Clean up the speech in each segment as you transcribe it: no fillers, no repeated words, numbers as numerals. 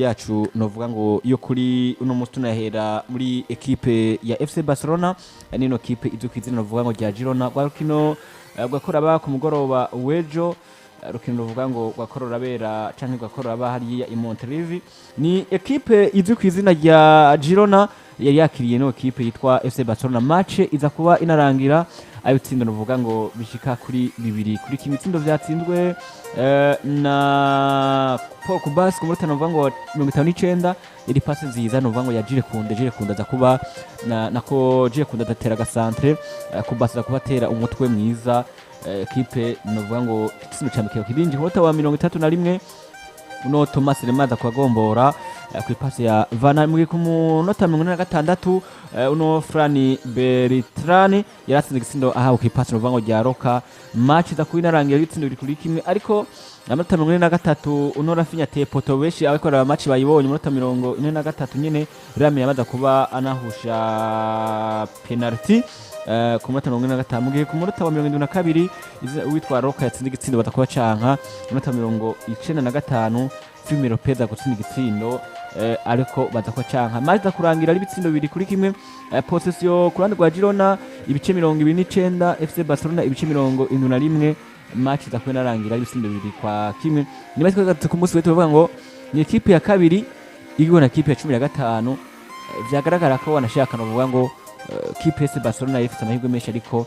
yacu novuga ngo yo kuri uno musi tunahera muri ekipe ya FC Barcelona nino kipe izwi kwizina novuga ngo rya Girona Kurukino gwakora ba ku mugoroba wejo rukino novuga ngo gwakorora bera canke gwakorora ba hariya i Montreal ni ekipe izwi kwizina rya Girona yari yakiriye no kipe yitwa FC Barcelona match iza kuba inarangira abitsindo novuga ngo bishika kuri 2 kuri kimwe tsindo vyatsinzwe na Paul Kubas ku munota novuga ngo 59 iri passe nziza novuga ngo yajire kunda za kuba nako jire kunda datera ga centre Kubas za kubatera umutwe mwiza kipe novuga ngo itsindo cyamukeye kibinji hota wa 31 uno Thomas Lemaza kwagombora ku ipasi ya Vana muri ku munota 46 uno Frani Bertrani yaratsinze igitsindo ahawe ku ipasi novuga ngo rya Roka match za kuinarangira igitsindo biri kuri kimwe ariko amanota 43 uno Rafinha Tepoto beshi abakora match bayibonye umunota 43 nyene Rami yamaza kuba anahusha penalty ku munota 45 mugihe ku munota wa 72 witwa Roka yatsinze igitsindo batakuba canka umunota 95 Firmino Peza gutsinda igitsindo ariko batakuba canka maze kurangira ari bitsindo biri kuri kimwe possession ku ruhande rwa Girona ibice 29 FC Barcelona ibice 71 match za kunarangira ari bitsindo biri kwa kimwe niba twagatse ku munsi wetu bavuga ngo ni ekipe ya kabiri igwa na ekipe ya 15 vyagaragara ko wanashaka no bavuga ngo kipe FC Barcelona ifite amahirwe menshi ariko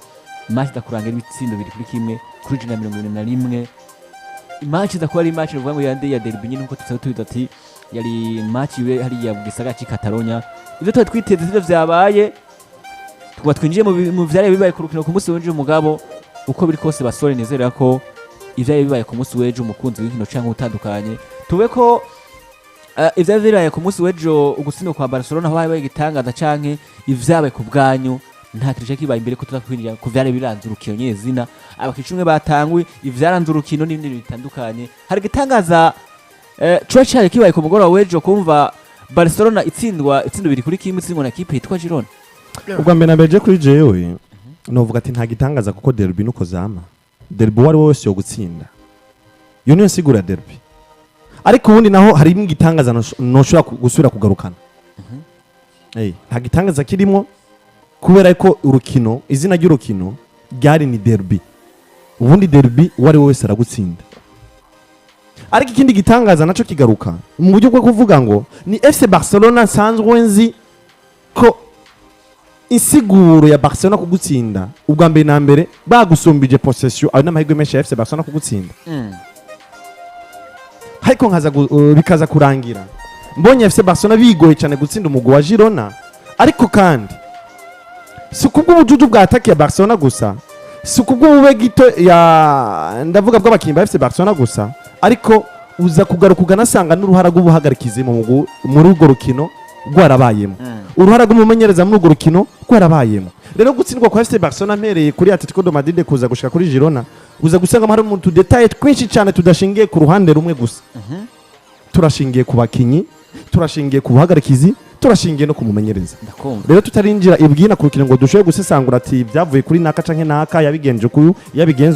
match za kurangira ibitsindo biri kuri kimwe kuri 141 match za kuba ari match bavuga ngo yande ya derby nyine nkuko tuzavuga ati yari match iwe hari ya Bugesera ci Catalonia ivyo twiteze ivyo vyabaye tuba twinjiye mu vyari bibaye ku rukino ku munsi w'ejo mugabo uko biri kose basore nizera ko ivyo bibaye ku munsi w'ejo umukunzi w'inkino canke utandukanye tube ko ivyo bibaye ku munsi w'ejo ugusino kwa Barcelona aho baye gitangaza canke ivyabaye ku bwanyu nta kirije kibaye imbere ko tuzakwinjira ku vyari biranze urukino nyezina abakicumwe batangwe ivyaranze urukino n'ibindi bitandukanye hari gitangaza Trochari kibaye ku mugoroba w'ejo kumva Barcelona itsindo biri kuri kimwe itsindwa na kipe yitwa Girona ubwa mbere nabeje kuri jewe novuga ati nta gitangaza kuko derby nuko zama derby wari wose yo gutsinda yo niyo sigura derby ariko ubundi naho hari igitangaza noshobora gusubira kugarukana nta gitangaza kirimo kubera ko urukino izina ry'urukino ryari ni derby ubundi derby wari wese aragutsinda ariko ikindi gitangaza naco kigaruka mu buryo bwo kuvuga ngo ni FC Barcelona sanzwe nzi ko insiguro ya Barcelona kugutsinda ubwa mbere na mbere bagusumbije possession ari n'amahirwe menshi ya FC Barcelona kugutsinda ariko bikaza kurangira mbonye FC Barcelona bigoye cyane gutsinda umugwi wa Girona ariko kandi si kubw'ubujuju bwa attaque ya Barcelona gusa si kubw'ubube gito ya ndavuga bw'abakinnyi ba FC Barcelona gusa ariko uza kugaruka uganasanga n'uruhara rw'ubuhagarikizi muri urwo rukino rwarabayemo uruhara rw'umumenyereza muri urwo rukino rwarabayemo rero gutsindwa kwa FC Barcelona mpereye kuri Atletico de Madrid kuza gushika kuri Girona uza gusanga hari umuntu detail twinshi cyane tudashingiye ku ruhande rumwe gusa turashingiye ku bakinyi turashingiye ku buhagarikizi turashingiye no kumumenyereza rero tutarinjira ibwina ku rukino ngo dushoye gusesangura ati byavuye kuri naka canke naka yabigenje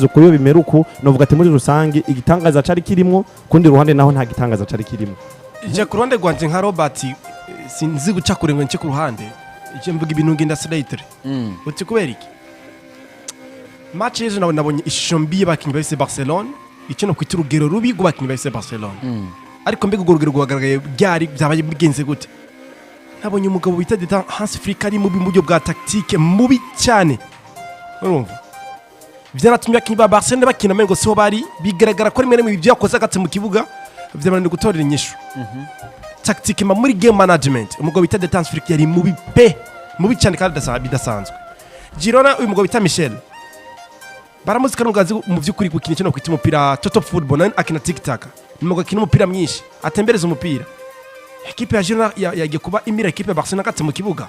uko bimeruko novuga ati muri rusange igitangaza cari kirimo kundi ruhande naho nta gitangaza cari kirimo je ku ruhande rwanje nka Robert sinzi guca kurengwe nce ku ruhande ije mvuga ibintu ngenda straight uti kubera iki match yezo nabonye ishusho mbi y'abakinyi ba FC Barcelona icyo no kwita urugero rubi rw'abakinyi ba FC Barcelona ariko mbega urugero rwagaragaye byari byabaye bigenze gute nabonye umugabo bita Deta Hans Flick ari mu buryo bwa tactique mubi cyane urumva byaratumye abakinyi ba Barcelona bakina mengo siho bari bigaragara ko rimwe n'ibyo yakoze agatse mu kibuga byamanira gutorera inyishu tactique muri game management umugabo bita Deta Hans Flick yari mubi cyane kandi bidasanzwe Girona uyu mugabo bita Michel baramuzika n'ugazi mu by'ukuri gukina cyo kwita umupira top football akina tic-tac umugabo akina umupira mwinshi atembereza umupira ekipe ya Girona yagiye kuba imira ekipe ya Barcelona hagati mu kibuga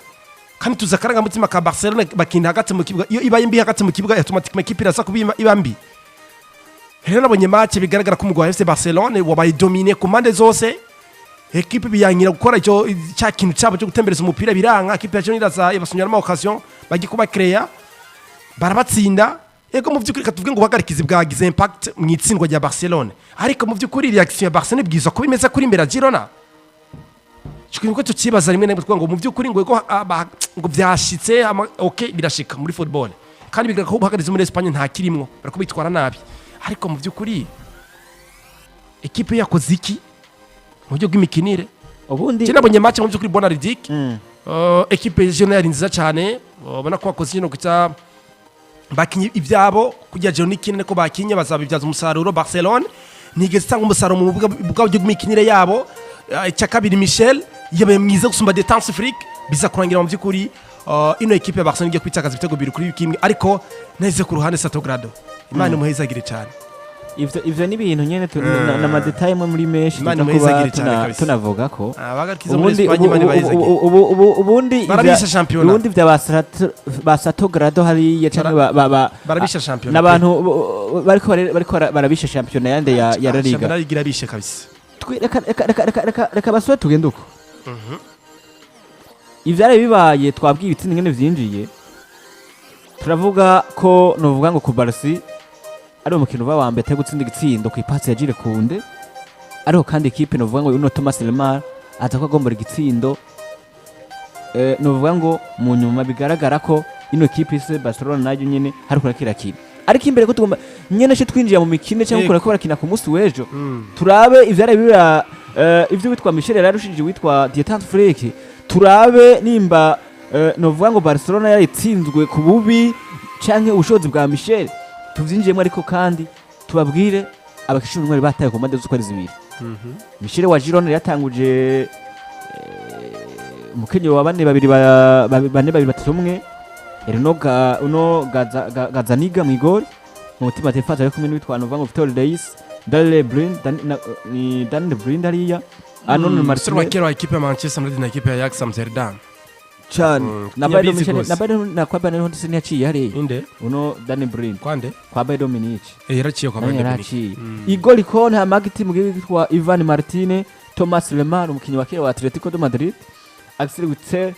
kandi tuzakaranga mutima ka Barcelona bakina hagati mu kibuga iyo ibaye mbi hagati mu kibuga automatically ekipe irasa kuba iba mbi rero nabonye match bigaragara ko umugwi wa FC Barcelona wabaye dominer ku mande zose ekipe biyangira gukora icyo cya kintu cyabo cyo gutembereza umupira biranga ekipe ya Girona iraza yabasunyara ama occasion bagiye kuba créer barabatsinda ego mu by'ukuri katuvuge ngo uhagarikizi bwagize impact mu itsindwa rya Barcelona ariko mu by'ukuri reaction ya Barcelona bwiza ko bimeze kuri imbere ya Girona ko tukibaza rimwe na rimwe ngo mu by'ukuri ngo byashitse okay birashika muri football kandi bigaragara ko bahagariza muri Espagne nta kirimwo barako bitwara nabi ariko mu by'ukuri ekipe yakoze iki mu buryo bw'imikinire ubundi nabonye match mu by'ukuri bona ridik ekipe Girona yari nziza cyane ubona ko bakoze kino kita bakinye ibyabo kugira Girona ikine ko bakinye bazabibyaza umusaruro Barcelona nigeze tanga umusaruro mu bwabo bw'imikinire yabo icya kabiri Michel yabaye mwiza gusumba Détente Afrique biza kurangira mu by'ukuri ino ekipe ya Barcelona igiye kwitakaza ibitego bibiri kuri kimwe ariko nahise ku ruhande Satogrado Imana imuhezagire cyane ivyo ni ibintu nyene na madetail muri menshi tunavuga ko ubundi vya Basatogrado hariya canke barabisha champion n'abantu bariko barabisha champion yande ya La Liga baragira bishe kabisa reka basubire tugende uko ivyari bibaye twabwiye ibitsinda ngene vyinjiye turavuga ko novuga ngo ku Barca ari umukino uba wa mbere gutsinda igitsindo ku ipasi ya Jire Kunde ariko kandi ekipe novuga ngo uno Thomas Lemar aza ko agombora igitsindo novuga ngo mu nyuma bigaragara ko ino ekipe ise Barcelona nayo nyene hari kurakira ariko imbere ko tugomba nyene cyo twinjiye mu mikino cyangwa ko barakina ku munsi w'ejo turabe ivyari bibira ivyo witwa Michel yarushije witwa Détente Afrique turabe nimba novuga ngo Barcelona yayitsinzwe ku bubi canke ubushobozi bwa Michel tuvyinjiyemo ariko kandi tubabwire abakishimwe mwari bataye ku mpande z'ukwezi zibiri Michel wa Girona yatanguje umukenyero wa bane babiri batatu umwe uno Gazaniga mu igori mu mutima tefaza yo kumwe n'witwa Nova ngo Victor Reis Daniel Blind hariya Anon Marcelo wa ekipe ya Manchester United na ekipe ya Ajax Amsterdam cyane na Bayern Munich yaciye hariya inde uno Daniel Blind kwande kwa Bayern Munich yaraciye kwa Bayern Munich igoli kone hamagiti mu gitwa Ivan Martine Thomas Lemar umukinyi wa kera wa Atletico de Madrid Axel Witsel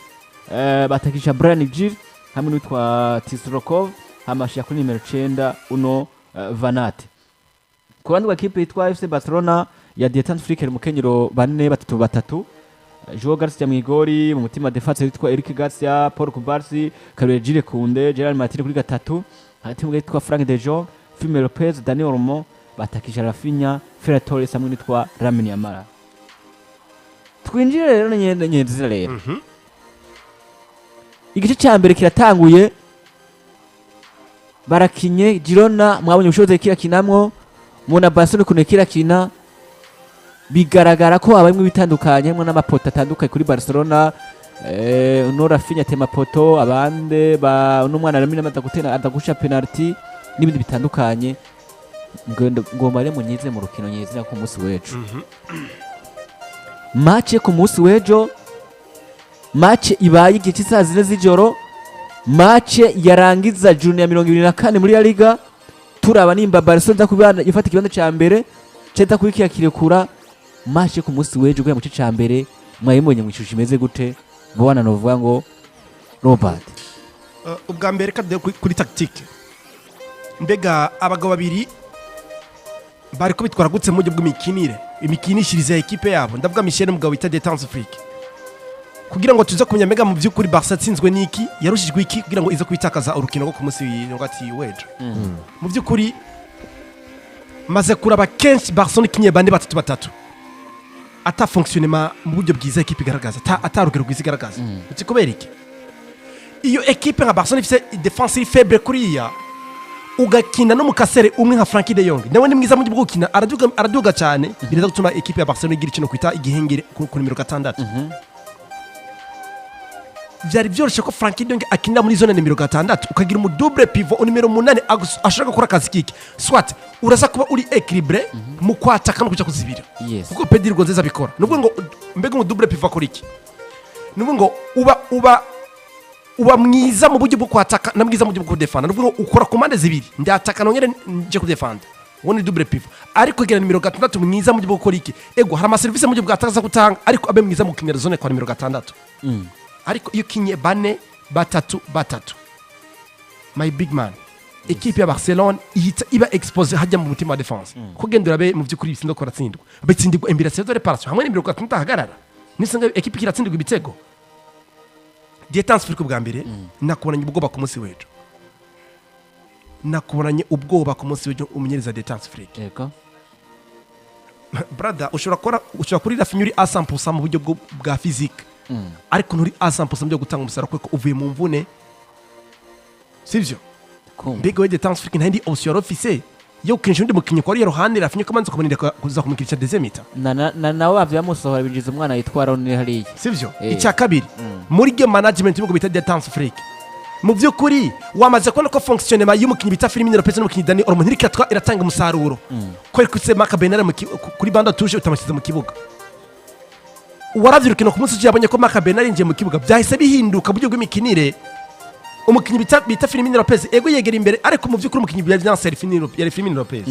batakisha Brian Gil hamwe n'witwa Tisrokov hamasha kuri nimero 9 uno Vanate ku bandi ekipe yitwa FC Barcelona ya Détente Afrique umukenyero bane batatu Joao Garcia mu igori mu mutima defense yitwa Eric Garcia Paul Kubarsi Karel Jire Kunde Gerard Martin kuri gatatu hagati mu yitwa Frank de Jong Firmino Lopez Dani Olmo batakisha Rafinha Ferran Torres hamwe n'witwa Lamine Yamal twinjire rero nyenzira rero igice cya mbere kiratanguye barakinye Girona mwabonye ubushobozi kirakinamwo muna Barcelona kuno kirakina bigaragara ko abamwe bitandukanye mwe n'amapoto atandukanye kuri Barcelona no Rafinha tema poto abande n'umwana Lamine Yamal atagusha penalty n'ibindi bitandukanye ngomba rero munyize mu rukino nyizira ku munsi w'ejo match ku munsi w'ejo match ibaye igihe cy'isaha 4 z'ijoro match yarangiza June ya 24 muri La Liga turaba nimba Barcelona kubana ifata ikibanza cya mbere cyenda kubikirakira match ku munsi w'ejo gwa mu gice cya mbere mwayibonye mu ishusho imeze gute bwana novuga ngo Robert ubwa mbere kade kuri tactique mbega abagabo babiri bari ko bitwara gutse mu buryo bw'imikinire imikinishirize ya ekipe yabo ndavuga Michel mugabo bita Détente Afrique kugira ngo tuze kumenya mega mu by'ukuri Barca tsinzwe niki yarushijwe iki kugira ngo ize kwitakaza urukino rwo ku munsi w'ingati wejo mu by'ukuri maze kuraba kenshi Barcelona kinye bande batatu ata fonctionnement mu buryo bwiza ekipe igaragaza ata rugero rwiza igaragaza uti kubera iki iyo ekipe nka Barcelona ifite defense faible kuriya ugakina no mukasere umwe nka Frankie de Jong nawe ni mwiza mu buryo bw'ukina araduga cyane biraza gutuma ekipe ya Barcelona igira ikintu kwita igihengere ku numero 6 byari byoroshye ko Frankie de Jong akinira muri zone numero 6 ukagira mu double pivot numero 8 ashaka gukora akazi kiki swat uraza kuba uri equilibre mu kwataka no kujya kuzibira kuko Pedri Gonzalez abikora nubwo ngo mbega mu double pivot akora iki nubwo ngo uba mwiza mu buryo bwo kwataka na mwiza mu buryo bwo defend nubwo ngo ukora komande zibiri ndataka nongere nje ku defend woni double pivot ariko gira numero 6 mwiza mu buryo bwo gukora iki ego hari ama service mu buryo bwatakaza gutanga ariko abe mwiza mu kinira zone kwa numero 6 ariko iyo kinye bane batatu my big man ekipe ya Barcelona ihita iba expose hajya mu mutima wa defense kugendera be mu byukuri bisindo kora tsindwa betsindirwa imbere ya réparation hamwe n'imiro 6 hagarara nisanga ekipe kiratsindirwa ibitego Dietanse Afrique bwa mbere nakubonanye ubwoba ku munsi wejo umenyereza Dietanse Afrique yego brother ushobora kurira finyuri a 100% mu buryo bwa physique ariko nturi a 100% byo gutanga umusaruro kuko uvuye mu mvune sivyo mbega we Dietanse Afrique ntindi option officier yo kenshi undi mukinyi kwa ruhande rafinye kamanze kumunira kuza kumukirisha dezemita na wavyo yamusohora binjiza umwana yitwara ni hariye sivyo icya kabiri muri game management y'umugo bita Dietanse Afrique mu byukuri wamaze kubona ko fonctionnement y'umukinyi bita Firmino Lopez n'umukinyi Dani Olmo ntirikatwa iratanga umusaruro ko ikuse Marc Benara kuri banda tuje utamashize mu kibuga waravyirukino ku munsi yabonye ko Marc Benara inje mu kibuga byahise bihinduka buryo bw'imikinire umukinyi bita Firmino Lopez ego yegera imbere ariko mu byukuri umukinyi bya Firmino Lopez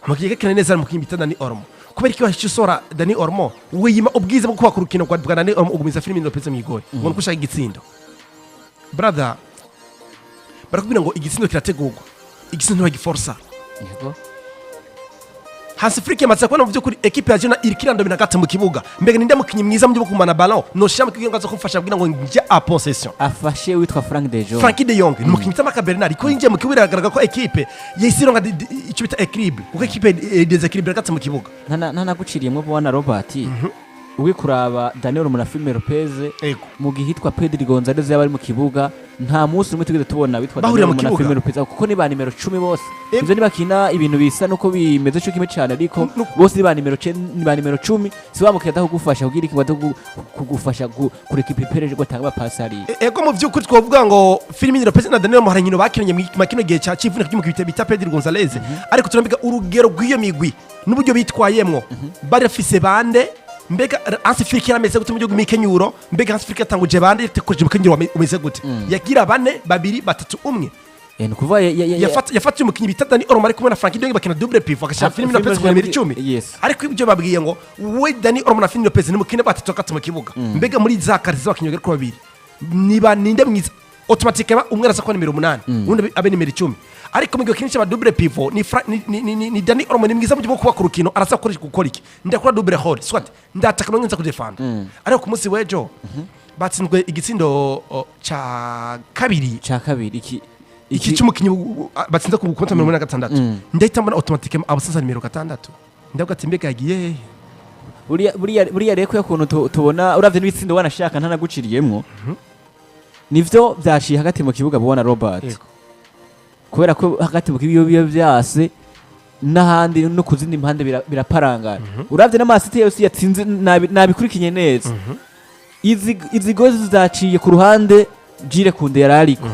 umukinyi gekene neza umukinyi bita Dani Olmo kubera ko yashusora Dani Olmo wiyima ubwiza bwo kuba kurukino kwa Dani Olmo ugumiza Firmino Lopez mu igori ngo kushaka igitsindo brother barakubwira ngo igitsindo kirategurwa igitsindo bagiforsa yego Hansi Afrique yamaze kubona mu byukuri equipe ya Girona irikirando binagata mu kibuga mbega ninde mukinyi mwiza mu byo kumana ballon no shama kigira ngo aza kumfasha kugira ngo njye a possession afashe witwa Frankie de Jong ni mukinyi tamaka Bernard ko inje mu kibuga iragaragara ko equipe yisironga icyo bita equilibre kuko equipe desequilibre gata mu kibuga nta guciriyemo bwana Robert uwi kuraba Daniel Olmo na Firmino Lopez mu gihitwa Pedri Gonzalez yabari mu kibuga nta munsi umwe tugeze tubona bitwa Daniel Olmo na Firmino Lopez kuko ni ba nimero 10 bose ivyo ni bakina ibintu bisa nuko bimeze cyo kimwe cyane ariko bose ni ba nimero 10 ni ba nimero 10 si wamukeda kugufasha kugira ikibado kugufasha kureka ipipereje gutanga ba pass ari ego mu byukuri twovuga ngo Firmino Lopez na Daniel Olmo harankino bakinanye mu makino gihe cya kivuna kimu bita Pedri Gonzalez ariko turambiga urugero rw'iyo migwi n'uburyo bitwayemwo bari afise bande mbega Hansi Afrique yarameze gute mu gihugu mikenyuro mbega Hansi Afrique yatanguje bande tekoje mukenyuro umeze gute yagira bane babiri batatu umwe kuva yafatiye umukinyi bita Dani Olmo ari kumwe na Frankie de Jong bakina double pivot agashaka Firmino Lopez ku nimero 10 ariko ibyo babwiye ngo we Dani Olmo na Firmino Lopez ni mukine batatu mu kibuga mbega muri za karizo bakinyo ko babiri niba ninde mwiza automatique umwe arasa ko nimero 8 undi abe nimero 10 ariko mu gihe kinisha ba double pivot ni Dani Olmo ni mwiza mu gihe kuba kurukino arasa gukora iki ndakora double hold swat ndataka nongenza kudefanda ariko ku munsi wejo batsinzwe igitsindo ca kabiri iki cyumukinyi batsinze ku konta 86 ndahita mbona automatique abasasa nimero 6 ndavuga ati mbega yagiye buriya reko yakuntu tubona uravye n'ibitsindo wanashaka ntanaguciriyemwo nivyo byashiye hagati mu kibuga bubona Robert kubera ko hagati mu kibiyo byase n'ahandi no kuzindi impande biraparangana uravye n'amasite yose yatsinze nabikurikinye neza izi gozi zaciye ku ruhande jire kunde yarariko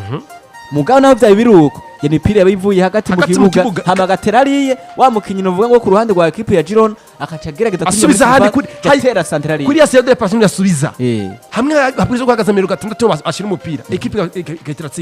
mugabo naho bya biruko ya mipira yabivuye hagati mu kibuga hamagaterariye wa mukinyi no vuga ngo ku ruhande rwa equipe ya Girona akaca gerageza asubiza handi kuri hatera centrali kuri ya de passing yasubiza hamwe haprizo guhagaza 6 ashira umupira equipe ikatiratsi